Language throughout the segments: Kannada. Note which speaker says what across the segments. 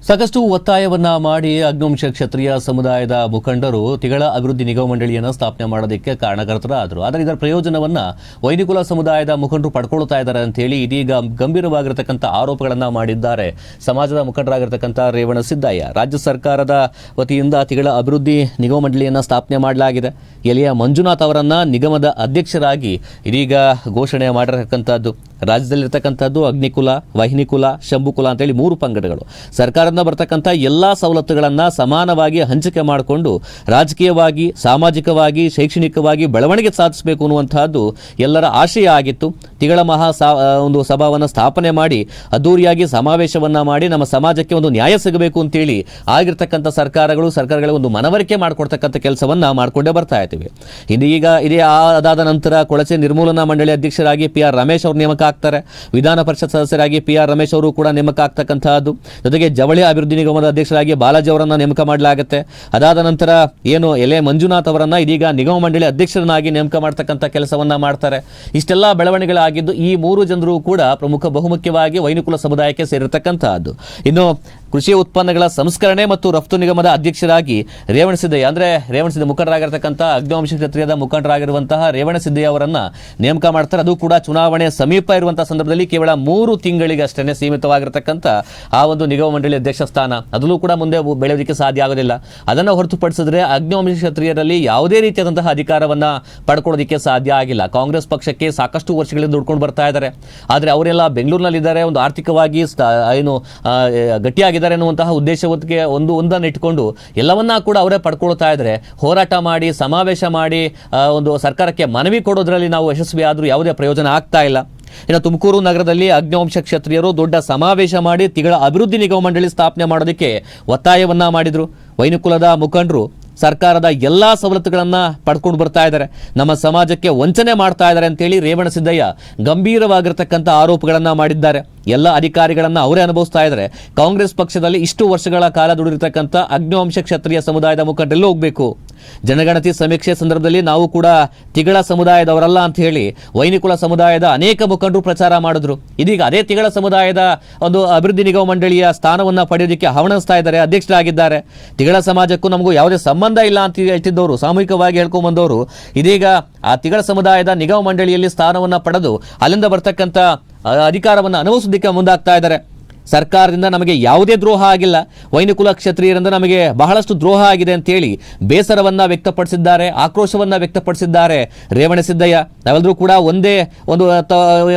Speaker 1: ಸಾಕಷ್ಟು ಒತ್ತಾಯವನ್ನ ಮಾಡಿ ಅಗ್ನಿವಂಶ ಕ್ಷತ್ರಿಯ ಸಮುದಾಯದ ಮುಖಂಡರು ತಿಗಳ ಅಭಿವೃದ್ಧಿ ನಿಗಮ ಮಂಡಳಿಯನ್ನು ಸ್ಥಾಪನೆ ಮಾಡೋದಕ್ಕೆ ಕಾರಣಕರ್ತರಾದರು. ಆದರೆ ಇದರ ಪ್ರಯೋಜನವನ್ನ ವೈನಿಕುಲ ಸಮುದಾಯದ ಮುಖಂಡರು ಪಡ್ಕೊಳ್ತಾ ಇದ್ದಾರೆ ಅಂತ ಹೇಳಿ ಇದೀಗ ಗಂಭೀರವಾಗಿರತಕ್ಕಂಥ ಆರೋಪಗಳನ್ನ ಮಾಡಿದ್ದಾರೆ ಸಮಾಜದ ಮುಖಂಡರಾಗಿರ್ತಕ್ಕಂಥ ರೇವಣಸಿದ್ದಯ್ಯ. ರಾಜ್ಯ ಸರ್ಕಾರದ ವತಿಯಿಂದ ತಿಗಳ ಅಭಿವೃದ್ಧಿ ನಿಗಮ ಮಂಡಳಿಯನ್ನು ಸ್ಥಾಪನೆ ಮಾಡಲಾಗಿದೆ. ಎಲಿಯ ಮಂಜುನಾಥ್ ಅವರನ್ನ ನಿಗಮದ ಅಧ್ಯಕ್ಷರಾಗಿ ಇದೀಗ ಘೋಷಣೆ ಮಾಡಿರತಕ್ಕಂಥದ್ದು. ರಾಜ್ಯದಲ್ಲಿರ್ತಕ್ಕಂಥದ್ದು ಅಗ್ನಿಕುಲ, ವೈನಿಕುಲ, ಶಂಭುಕುಲ ಅಂತೇಳಿ 3 ಪಂಗಡಗಳು. ಸರ್ಕಾರದಿಂದ ಬರ್ತಕ್ಕಂಥ ಎಲ್ಲ ಸವಲತ್ತುಗಳನ್ನು ಸಮಾನವಾಗಿ ಹಂಚಿಕೆ ಮಾಡಿಕೊಂಡು ರಾಜಕೀಯವಾಗಿ, ಸಾಮಾಜಿಕವಾಗಿ, ಶೈಕ್ಷಣಿಕವಾಗಿ ಬೆಳವಣಿಗೆ ಸಾಧಿಸಬೇಕು ಅನ್ನುವಂಥದ್ದು ಎಲ್ಲರ ಆಶಯ ಆಗಿತ್ತು. ತಿಗಳ ಒಂದು ಸಭಾವನ್ನು ಸ್ಥಾಪನೆ ಮಾಡಿ ಅದ್ದೂರಿಯಾಗಿ ಸಮಾವೇಶವನ್ನು ಮಾಡಿ ನಮ್ಮ ಸಮಾಜಕ್ಕೆ ಒಂದು ನ್ಯಾಯ ಸಿಗಬೇಕು ಅಂತೇಳಿ ಆಗಿರ್ತಕ್ಕಂಥ ಸರ್ಕಾರಗಳ ಒಂದು ಮನವರಿಕೆ ಮಾಡಿಕೊಡ್ತಕ್ಕಂಥ ಕೆಲಸವನ್ನು ಮಾಡಿಕೊಂಡೇ ಬರ್ತಾ ಇದ್ದೀವಿ. ಇದೇ ಅದಾದ ನಂತರ ಕೊಳಚೆ ನಿರ್ಮೂಲನಾ ಮಂಡಳಿ ಅಧ್ಯಕ್ಷರಾಗಿ PR ರಮೇಶ್ ಅವರು ನೇಮಕ ಆಗ್ತಾರೆ. ವಿಧಾನ ಪರಿಷತ್ ಸದಸ್ಯರಾಗಿ PR ರಮೇಶ್ ಅವರು ಕೂಡ ನೇಮಕ ಆಗ್ತಕ್ಕಂಥದ್ದು. ಜೊತೆಗೆ ಜವಳಿ ಅಭಿವೃದ್ಧಿ ನಿಗಮದ ಅಧ್ಯಕ್ಷರಾಗಿ ಬಾಲಾಜಿ ಅವರನ್ನ ನೇಮಕ ಮಾಡಲಾಗುತ್ತೆ. ಅದಾದ ನಂತರ ಎಲೆ ಮಂಜುನಾಥ್ ಅವರನ್ನ ಇದೀಗ ನಿಗಮ ಮಂಡಳಿ ಅಧ್ಯಕ್ಷರನ್ನಾಗಿ ನೇಮಕ ಮಾಡ್ತಕ್ಕಂಥ ಕೆಲಸವನ್ನ ಮಾಡ್ತಾರೆ. ಇಷ್ಟೆಲ್ಲ ಬೆಳವಣಿಗೆಗಳಾಗಿದ್ದು ಈ 3 ಜನರು ಕೂಡ ಬಹುಮುಖ್ಯವಾಗಿ ವೈನಿಕುಲ ಸಮುದಾಯಕ್ಕೆ ಸೇರಿರ್ತಕ್ಕಂಥದ್ದು. ಇನ್ನು ಕೃಷಿ ಉತ್ಪನ್ನಗಳ ಸಂಸ್ಕರಣೆ ಮತ್ತು ರಫ್ತು ನಿಗಮದ ಅಧ್ಯಕ್ಷರಾಗಿ ರೇವಣಸಿದ್ದಯ್ಯ ಮುಖಂಡರಾಗಿರ್ತಕ್ಕಂಥ ಅಗ್ನಿವಂಶ ಕ್ಷತ್ರಿಯದ ಮುಖಂಡರಾಗಿರುವಂತಹ ರೇವಣಸಿದ್ದಯ್ಯ ಅವರನ್ನ ನೇಮಕ ಮಾಡ್ತಾರೆ. ಅದು ಕೂಡ ಚುನಾವಣೆ ಸಮೀಪ ಇರುವಂತಹ ಸಂದರ್ಭದಲ್ಲಿ ಕೇವಲ 3 ತಿಂಗಳಿಗೆ ಅಷ್ಟೇ ಸೀಮಿತವಾಗಿರತಕ್ಕಂಥ ಆ ಒಂದು ನಿಗಮ ಮಂಡಳಿ ಅಧ್ಯಕ್ಷ ಸ್ಥಾನ, ಅದರಲ್ಲೂ ಕೂಡ ಮುಂದೆ ಬೆಳೆಯೋದಕ್ಕೆ ಸಾಧ್ಯ ಆಗೋದಿಲ್ಲ. ಅದನ್ನು ಹೊರತುಪಡಿಸಿದ್ರೆ ಅಗ್ನಿವಂಶ ಕ್ಷತ್ರಿಯರಲ್ಲಿ ಯಾವುದೇ ರೀತಿಯಾದಂತಹ ಅಧಿಕಾರವನ್ನ ಪಡ್ಕೊಳ್ಳೋದಕ್ಕೆ ಸಾಧ್ಯ ಆಗಿಲ್ಲ. ಕಾಂಗ್ರೆಸ್ ಪಕ್ಷಕ್ಕೆ ಸಾಕಷ್ಟು ವರ್ಷಗಳಿಂದ ದುಡ್ಕೊಂಡು ಬರ್ತಾ ಇದ್ದಾರೆ. ಆದರೆ ಅವರೆಲ್ಲ ಬೆಂಗಳೂರಿನಲ್ಲಿದ್ದಾರೆ, ಒಂದು ಆರ್ಥಿಕವಾಗಿ ಗಟ್ಟಿಯಾಗಿದ್ದಾರೆ ಎನ್ನುವಂತಹ ಉದ್ದೇಶಕ್ಕೆ ಒಂದನ್ನು ಇಟ್ಕೊಂಡು ಎಲ್ಲವನ್ನ ಕೂಡ ಅವರೇ ಪಡ್ಕೊಳ್ತಾ ಇದ್ದಾರೆ. ಹೋರಾಟ ಮಾಡಿ, ಸಮಾವೇಶ ಮಾಡಿ, ಒಂದು ಸರ್ಕಾರಕ್ಕೆ ಮನವಿ ಕೊಡೋದ್ರಲ್ಲಿ ನಾವು ಯಶಸ್ವಿ ಆದರೂ ಯಾವುದೇ ಪ್ರಯೋಜನ ಆಗ್ತಾ ಇಲ್ಲ. ಇನ್ನು ತುಮಕೂರು ನಗರದಲ್ಲಿ ಅಗ್ನಿವಂಶ ಕ್ಷತ್ರಿಯರು ದೊಡ್ಡ ಸಮಾವೇಶ ಮಾಡಿ ತಿಗಳ ಅಭಿವೃದ್ಧಿ ನಿಗಮ ಮಂಡಳಿ ಸ್ಥಾಪನೆ ಮಾಡೋದಕ್ಕೆ ಒತ್ತಾಯವನ್ನ ಮಾಡಿದ್ರು. ವೈನಿಕುಲದ ಮುಖಂಡರು ಸರ್ಕಾರದ ಎಲ್ಲಾ ಸವಲತ್ತುಗಳನ್ನ ಪಡ್ಕೊಂಡು ಬರ್ತಾ ಇದ್ದಾರೆ, ನಮ್ಮ ಸಮಾಜಕ್ಕೆ ವಂಚನೆ ಮಾಡ್ತಾ ಇದ್ದಾರೆ ಅಂತೇಳಿ ರೇವಣಸಿದ್ದಯ್ಯ ಗಂಭೀರವಾಗಿರ್ತಕ್ಕಂಥ ಆರೋಪಗಳನ್ನ ಮಾಡಿದ್ದಾರೆ. ಎಲ್ಲ ಅಧಿಕಾರಿಗಳನ್ನ ಅವರೇ ಅನುಭವಿಸ್ತಾ ಇದ್ದಾರೆ. ಕಾಂಗ್ರೆಸ್ ಪಕ್ಷದಲ್ಲಿ ಇಷ್ಟು ವರ್ಷಗಳ ಕಾಲ ದುಡಿದಿರ್ತಕ್ಕಂಥ ಅಗ್ನಿವಂಶ ಕ್ಷತ್ರಿಯ ಸಮುದಾಯದ ಮುಖಂಡರೆಲ್ಲ ಹೋಗಬೇಕು. ಜನಗಣತಿ ಸಮೀಕ್ಷೆ ಸಂದರ್ಭದಲ್ಲಿ ನಾವು ಕೂಡ ತಿಗಳ ಸಮುದಾಯದವರಲ್ಲ ಅಂತ ಹೇಳಿ ವೈನಿಕುಲ ಸಮುದಾಯದ ಅನೇಕ ಮುಖಂಡರು ಪ್ರಚಾರ ಮಾಡಿದ್ರು. ಇದೀಗ ಅದೇ ತಿಗಳ ಸಮುದಾಯದ ಒಂದು ಅಭಿವೃದ್ಧಿ ನಿಗಮ ಮಂಡಳಿಯ ಸ್ಥಾನವನ್ನ ಪಡೆಯೋದಕ್ಕೆ ಹವಣಿಸ್ತಾ ಇದ್ದಾರೆ, ಅಧ್ಯಕ್ಷರಾಗಿದ್ದಾರೆ. ತಿಗಳ ಸಮಾಜಕ್ಕೂ ನಮಗೂ ಯಾವುದೇ ಸಂಬಂಧ ಇಲ್ಲ ಅಂತ ಹೇಳ್ತಿದ್ದವರು, ಸಾಮೂಹಿಕವಾಗಿ ಹೇಳ್ಕೊಂಡ್ಬಂದವರು ಇದೀಗ ಆ ತಿಗಳ ಸಮುದಾಯದ ನಿಗಮ ಮಂಡಳಿಯಲ್ಲಿ ಸ್ಥಾನವನ್ನ ಪಡೆದು ಅಲ್ಲಿಂದ ಬರ್ತಕ್ಕಂಥ ಅಧಿಕಾರವನ್ನು ಅನುಭವಿಸೋದಕ್ಕೆ ಮುಂದಾಗ್ತಾ ಇದ್ದಾರೆ. ಸರ್ಕಾರದಿಂದ ನಮಗೆ ಯಾವುದೇ ದ್ರೋಹ ಆಗಿಲ್ಲ, ವೈನಿಕುಲ ಕ್ಷತ್ರಿಯರಿಂದ ನಮಗೆ ಬಹಳಷ್ಟು ದ್ರೋಹ ಆಗಿದೆ ಅಂತೇಳಿ ಬೇಸರವನ್ನ ವ್ಯಕ್ತಪಡಿಸಿದ್ದಾರೆ, ಆಕ್ರೋಶವನ್ನ ವ್ಯಕ್ತಪಡಿಸಿದ್ದಾರೆ ರೇವಣಸಿದ್ದಯ್ಯ. ನಾವೆಲ್ಲರೂ ಕೂಡ ಒಂದೇ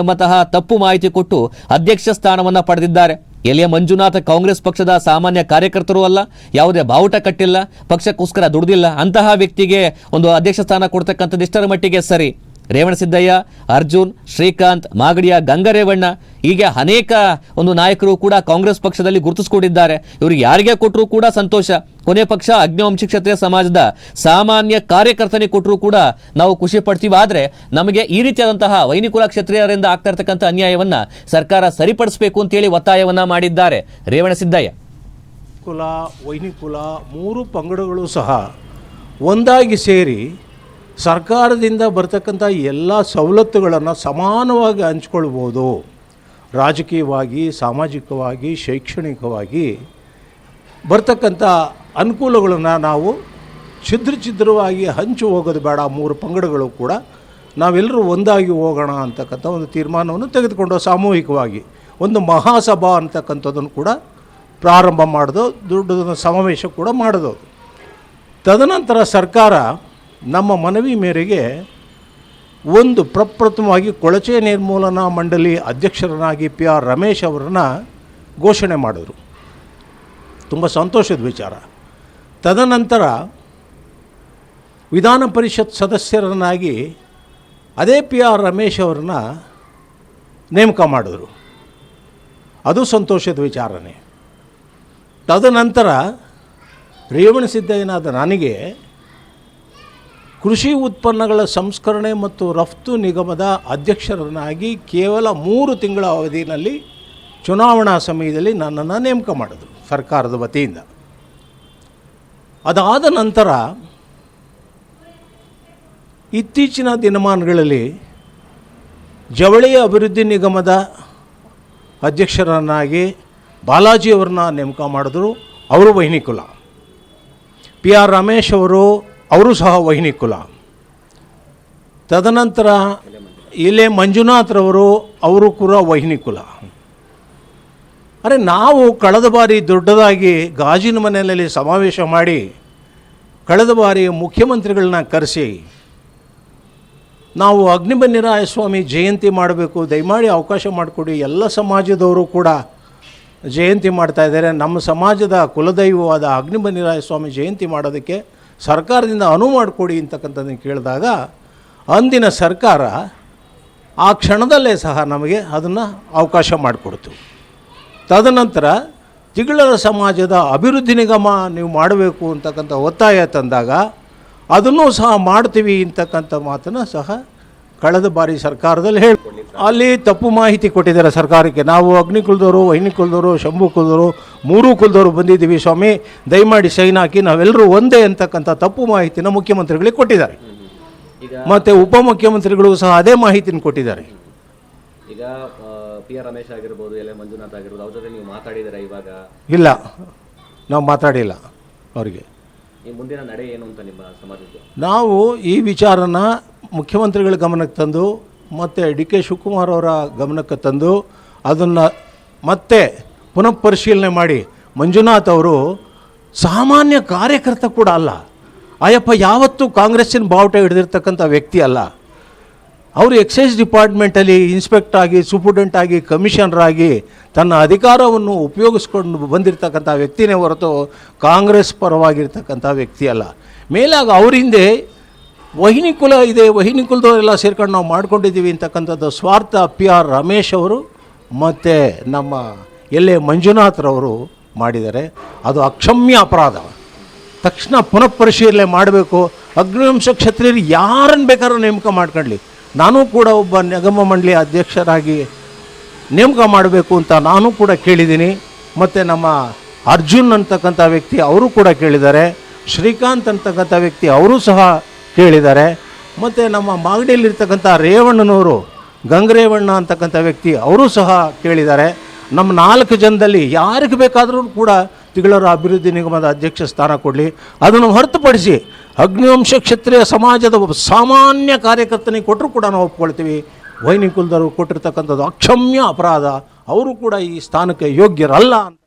Speaker 1: ಎಂಬಂತಹ ತಪ್ಪು ಮಾಹಿತಿ ಕೊಟ್ಟು ಅಧ್ಯಕ್ಷ ಸ್ಥಾನವನ್ನ ಪಡೆದಿದ್ದಾರೆ. ಎಲಿಯ ಮಂಜುನಾಥ್ ಕಾಂಗ್ರೆಸ್ ಪಕ್ಷದ ಸಾಮಾನ್ಯ ಕಾರ್ಯಕರ್ತರು ಅಲ್ಲ, ಯಾವುದೇ ಬಾವುಟ ಕಟ್ಟಿಲ್ಲ, ಪಕ್ಷಕ್ಕೋಸ್ಕರ ದುಡಿದಿಲ್ಲ. ಅಂತಹ ವ್ಯಕ್ತಿಗೆ ಒಂದು ಅಧ್ಯಕ್ಷ ಸ್ಥಾನ ಕೊಡ್ತಕ್ಕಂಥದ್ದು ಇಷ್ಟರ ಮಟ್ಟಿಗೆ ಸರಿ. ರೇವಣಸಿದ್ದಯ್ಯ, ಅರ್ಜುನ್, ಶ್ರೀಕಾಂತ್, ಮಾಗಡಿಯ ಗಂಗರೇವಣ್ಣ ಹೀಗೆ ಅನೇಕ ಒಂದು ನಾಯಕರು ಕೂಡ ಕಾಂಗ್ರೆಸ್ ಪಕ್ಷದಲ್ಲಿ ಗುರುತಿಸಿಕೊಂಡಿದ್ದಾರೆ. ಇವರು ಯಾರಿಗೆ ಕೊಟ್ಟರು ಕೂಡ ಸಂತೋಷ. ಕೊನೆ ಪಕ್ಷ ಅಗ್ನಿವಂಶ ಕ್ಷತ್ರಿಯ ಸಮಾಜದ ಸಾಮಾನ್ಯ ಕಾರ್ಯಕರ್ತನಿಗೆ ಕೊಟ್ಟರು ಕೂಡ ನಾವು ಖುಷಿ ಪಡ್ತೀವಿ. ಆದರೆ ನಮಗೆ ಈ ರೀತಿಯಾದಂತಹ ವೈನಿಕುಲ ಕ್ಷತ್ರಿಯರಿಂದ ಆಗ್ತಾ ಇರತಕ್ಕಂಥ ಅನ್ಯಾಯವನ್ನ ಸರ್ಕಾರ ಸರಿಪಡಿಸಬೇಕು ಅಂತೇಳಿ ಒತ್ತಾಯವನ್ನ ಮಾಡಿದ್ದಾರೆ ರೇವಣಸಿದ್ದಯ್ಯ.
Speaker 2: ಕುಲ, ವೈನಿಕುಲ 3 ಪಂಗಡಗಳು ಸಹ ಒಂದಾಗಿ ಸೇರಿ ಸರ್ಕಾರದಿಂದ ಬರ್ತಕ್ಕಂಥ ಎಲ್ಲ ಸವಲತ್ತುಗಳನ್ನು ಸಮಾನವಾಗಿ ಹಂಚ್ಕೊಳ್ಬೋದು. ರಾಜಕೀಯವಾಗಿ, ಸಾಮಾಜಿಕವಾಗಿ, ಶೈಕ್ಷಣಿಕವಾಗಿ ಬರ್ತಕ್ಕಂಥ ಅನುಕೂಲಗಳನ್ನು ನಾವು ಛಿದ್ರವಾಗಿ ಹಂಚಿ ಹೋಗೋದು ಬೇಡ. 3 ಪಂಗಡಗಳು ಕೂಡ ನಾವೆಲ್ಲರೂ ಒಂದಾಗಿ ಹೋಗೋಣ ಅಂತಕ್ಕಂಥ ಒಂದು ತೀರ್ಮಾನವನ್ನು ತೆಗೆದುಕೊಂಡು ಸಾಮೂಹಿಕವಾಗಿ ಒಂದು ಮಹಾಸಭಾ ಅಂತಕ್ಕಂಥದ್ದನ್ನು ಕೂಡ ಪ್ರಾರಂಭ ಮಾಡೋದು, ದೊಡ್ಡ ಸಮಾವೇಶ ಕೂಡ ಮಾಡೋದು. ತದನಂತರ ಸರ್ಕಾರ ನಮ್ಮ ಮನವಿ ಮೇರೆಗೆ ಒಂದು ಪ್ರಪ್ರಥಮವಾಗಿ ಕೊಳಚೆ ನಿರ್ಮೂಲನಾ ಮಂಡಳಿ ಅಧ್ಯಕ್ಷರನ್ನಾಗಿ PR ರಮೇಶ್ ಅವರನ್ನು ಘೋಷಣೆ ಮಾಡಿದ್ರು. ತುಂಬ ಸಂತೋಷದ ವಿಚಾರ. ತದನಂತರ ವಿಧಾನ ಪರಿಷತ್ ಸದಸ್ಯರನ್ನಾಗಿ ಅದೇ PR ರಮೇಶ್ ಅವರನ್ನ ನೇಮಕ ಮಾಡಿದ್ರು. ಅದು ಸಂತೋಷದ ವಿಚಾರನೇ. ತದನಂತರ ರೇವಣಸಿದ್ದಯ್ಯನಾದ ನನಗೆ ಕೃಷಿ ಉತ್ಪನ್ನಗಳ ಸಂಸ್ಕರಣೆ ಮತ್ತು ರಫ್ತು ನಿಗಮದ ಅಧ್ಯಕ್ಷರನ್ನಾಗಿ ಕೇವಲ 3 ತಿಂಗಳ ಅವಧಿಯಲ್ಲಿ ಚುನಾವಣಾ ಸಮಯದಲ್ಲಿ ನನ್ನನ್ನು ನೇಮಕ ಮಾಡಿದ್ರು ಸರ್ಕಾರದ ವತಿಯಿಂದ. ಅದಾದ ನಂತರ ಇತ್ತೀಚಿನ ದಿನಮಾನಗಳಲ್ಲಿ ಜವಳಿ ಅಭಿವೃದ್ಧಿ ನಿಗಮದ ಅಧ್ಯಕ್ಷರನ್ನಾಗಿ ಬಾಲಾಜಿಯವ್ರನ್ನ ನೇಮಕ ಮಾಡಿದ್ರು, ಅವರು ವೈನಿಕುಲ. PR ರಮೇಶ್ ಅವರು ಸಹ ವೈನಿಕುಲ. ತದನಂತರ ಇಲ್ಲೇ ಮಂಜುನಾಥ್ರವರು ಅವರು ಕೂಡ ವೈನಿಕುಲ. ಅರೆ ನಾವು ಕಳೆದ ಬಾರಿ ದೊಡ್ಡದಾಗಿ ಗಾಜಿನ ಮನೆಯಲ್ಲಿ ಸಮಾವೇಶ ಮಾಡಿ ಕಳೆದ ಬಾರಿ ಮುಖ್ಯಮಂತ್ರಿಗಳನ್ನ ಕರೆಸಿ ನಾವು ಅಗ್ನಿಬನ್ನಿರಾಯ ಸ್ವಾಮಿ ಜಯಂತಿ ಮಾಡಬೇಕು, ದಯಮಾಡಿ ಅವಕಾಶ ಮಾಡಿಕೊಡಿ, ಎಲ್ಲ ಸಮಾಜದವರು ಕೂಡ ಜಯಂತಿ ಮಾಡ್ತಾಯಿದ್ದಾರೆ, ನಮ್ಮ ಸಮಾಜದ ಕುಲದೈವವಾದ ಅಗ್ನಿಬನ್ನಿರಾಯ ಸ್ವಾಮಿ ಜಯಂತಿ ಮಾಡೋದಕ್ಕೆ ಸರ್ಕಾರದಿಂದ ಅನುವು ಮಾಡಿಕೊಡಿ ಅಂತಕ್ಕಂಥದ್ದನ್ನು ಕೇಳಿದಾಗ ಅಂದಿನ ಸರ್ಕಾರ ಆ ಕ್ಷಣದಲ್ಲೇ ಸಹ ನಮಗೆ ಅದನ್ನು ಅವಕಾಶ ಮಾಡಿಕೊಡ್ತು. ತದನಂತರ ತಿಗಳರ ಸಮಾಜದ ಅಭಿವೃದ್ಧಿ ನಿಗಮ ನೀವು ಮಾಡಬೇಕು ಅಂತಕ್ಕಂಥ ಒತ್ತಾಯ ತಂದಾಗ ಅದನ್ನೂ ಸಹ ಮಾಡ್ತೀವಿ ಅಂತಕ್ಕಂಥ ಮಾತನ್ನು ಸಹ ಕಳೆದ ಬಾರಿ ಸರ್ಕಾರದಲ್ಲಿ ಅಲ್ಲಿ ತಪ್ಪು ಮಾಹಿತಿ ಕೊಟ್ಟಿದ್ದಾರೆ ಸರ್ಕಾರಕ್ಕೆ. ನಾವು ಅಗ್ನಿಕುಲದವರು, ವೈನಿಕುಲದವರು, ಶಂಭು ಕುಲದವರು, ಮೂರೂ ಕುಲದವರು ಬಂದಿದ್ದೀವಿ ಸ್ವಾಮಿ, ದಯಮಾಡಿ ಸೈನ್ ಹಾಕಿ, ನಾವೆಲ್ಲರೂ ಒಂದೇ ಅಂತಕ್ಕಂಥ ತಪ್ಪು ಮಾಹಿತಿನ ಮುಖ್ಯಮಂತ್ರಿಗಳಿಗೆ ಕೊಟ್ಟಿದ್ದಾರೆ. ಮತ್ತು ಉಪಮುಖ್ಯಮಂತ್ರಿಗಳಿಗೂ ಸಹ ಅದೇ ಮಾಹಿತಿನ ಕೊಟ್ಟಿದ್ದಾರೆ.
Speaker 1: ಈಗ PR ರಮೇಶ್ ಆಗಿರ್ಬೋದು, ಎಲ್ ಮಂಜುನಾಥ್ ಆಗಿರ್ಬೋದು, ಅವ್ರ ಜೊತೆ ನೀವು ಮಾತಾಡಿದ್ದೀರಾ? ಇವಾಗ
Speaker 2: ಇಲ್ಲ, ನಾವು ಮಾತಾಡಿಲ್ಲ ಅವರಿಗೆ.
Speaker 1: ಈ ಮುಂದಿನ ನಡೆ ಏನು ಅಂತ ನಿಮ್ಮ ಸಮಾಜಕ್ಕೆ?
Speaker 2: ನಾವು ಈ ವಿಚಾರನ ಮುಖ್ಯಮಂತ್ರಿಗಳ ಗಮನಕ್ಕೆ ತಂದು ಮತ್ತು DK ಶಿವಕುಮಾರ್ ಅವರ ಗಮನಕ್ಕೆ ತಂದು ಅದನ್ನು ಮತ್ತೆ ಪುನಃ ಪರಿಶೀಲನೆ ಮಾಡಿ, ಮಂಜುನಾಥ್ ಅವರು ಸಾಮಾನ್ಯ ಕಾರ್ಯಕರ್ತ ಕೂಡ ಅಲ್ಲ, ಅಯ್ಯಪ್ಪ ಯಾವತ್ತೂ ಕಾಂಗ್ರೆಸ್ಸಿನ ಬಾವುಟ ಹಿಡಿದಿರ್ತಕ್ಕಂಥ ವ್ಯಕ್ತಿ ಅಲ್ಲ. ಅವರು ಎಕ್ಸೈಸ್ ಡಿಪಾರ್ಟ್ಮೆಂಟಲ್ಲಿ ಇನ್ಸ್ಪೆಕ್ಟರ್ ಆಗಿ, ಸೂಪರ್ಡೆಂಟ್ ಆಗಿ, ಕಮಿಷನರ್ ಆಗಿ ತನ್ನ ಅಧಿಕಾರವನ್ನು ಉಪಯೋಗಿಸ್ಕೊಂಡು ಬಂದಿರತಕ್ಕಂಥ ವ್ಯಕ್ತಿನೇ ಹೊರತು ಕಾಂಗ್ರೆಸ್ ಪರವಾಗಿರ್ತಕ್ಕಂಥ ವ್ಯಕ್ತಿ ಅಲ್ಲ. ಮೇಲಾಗ ಅವರಿಂದೆ ವಹಿನಿಕುಲ ಇದೆ, ವಹಿನಿಕುಲದವರೆಲ್ಲ ಸೇರ್ಕೊಂಡು ನಾವು ಮಾಡ್ಕೊಂಡಿದ್ದೀವಿ ಅಂತಕ್ಕಂಥದ್ದು ಸ್ವಾರ್ಥ PR ರಮೇಶ್ ಅವರು ಮತ್ತು ನಮ್ಮ LA ಮಂಜುನಾಥ್ರವರು ಮಾಡಿದ್ದಾರೆ. ಅದು ಅಕ್ಷಮ್ಯ ಅಪರಾಧ. ತಕ್ಷಣ ಪುನಃ ಪರಿಶೀಲನೆ ಮಾಡಬೇಕು. ಅಗ್ನಿವಂಶ ಕ್ಷತ್ರಿಯರು ಯಾರನ್ನು ಬೇಕಾದ್ರೂ ನೇಮಕ ಮಾಡ್ಕೊಳ್ಳಿ, ನಾನು ಕೂಡ ಒಬ್ಬ ನಿಗಮ ಮಂಡಳಿ ಅಧ್ಯಕ್ಷರಾಗಿ ನೇಮಕ ಮಾಡಬೇಕು ಅಂತ ನಾನು ಕೂಡ ಕೇಳಿದ್ದೀನಿ. ಮತ್ತು ನಮ್ಮ ಅರ್ಜುನ್ ಅಂತಕ್ಕಂಥ ವ್ಯಕ್ತಿ ಅವರು ಕೂಡ ಕೇಳಿದ್ದಾರೆ, ಶ್ರೀಕಾಂತ್ ಅಂತಕ್ಕಂಥ ವ್ಯಕ್ತಿ ಅವರು ಸಹ ಕೇಳಿದ್ದಾರೆ. ಮತ್ತು ನಮ್ಮ ಮಾಗಡಿಯಲ್ಲಿರ್ತಕ್ಕಂಥ ರೇವಣ್ಣನವರು, ಗಂಗರೇವಣ್ಣ ಅಂತಕ್ಕಂಥ ವ್ಯಕ್ತಿ ಅವರು ಸಹ ಕೇಳಿದ್ದಾರೆ. ನಮ್ಮ 4 ಜನದಲ್ಲಿ ಯಾರಿಗೆ ಬೇಕಾದರೂ ಕೂಡ ತಿಗಳರ ಅಭಿವೃದ್ಧಿ ನಿಗಮದ ಅಧ್ಯಕ್ಷ ಸ್ಥಾನ ಕೊಡಲಿ. ಅದನ್ನು ಹೊರತುಪಡಿಸಿ ಅಗ್ನಿವಂಶ ಕ್ಷತ್ರಿಯ ಸಮಾಜದ ಒಬ್ಬ ಸಾಮಾನ್ಯ ಕಾರ್ಯಕರ್ತನಿಗೆ ಕೊಟ್ಟರು ಕೂಡ ನಾವು ಒಪ್ಕೊಳ್ತೀವಿ. ವೈನಿಕುಲದವರು ಕೊಟ್ಟಿರ್ತಕ್ಕಂಥದ್ದು ಅಕ್ಷಮ್ಯ ಅಪರಾಧ, ಅವರು ಕೂಡ ಈ ಸ್ಥಾನಕ್ಕೆ ಯೋಗ್ಯರಲ್ಲ ಅಂತ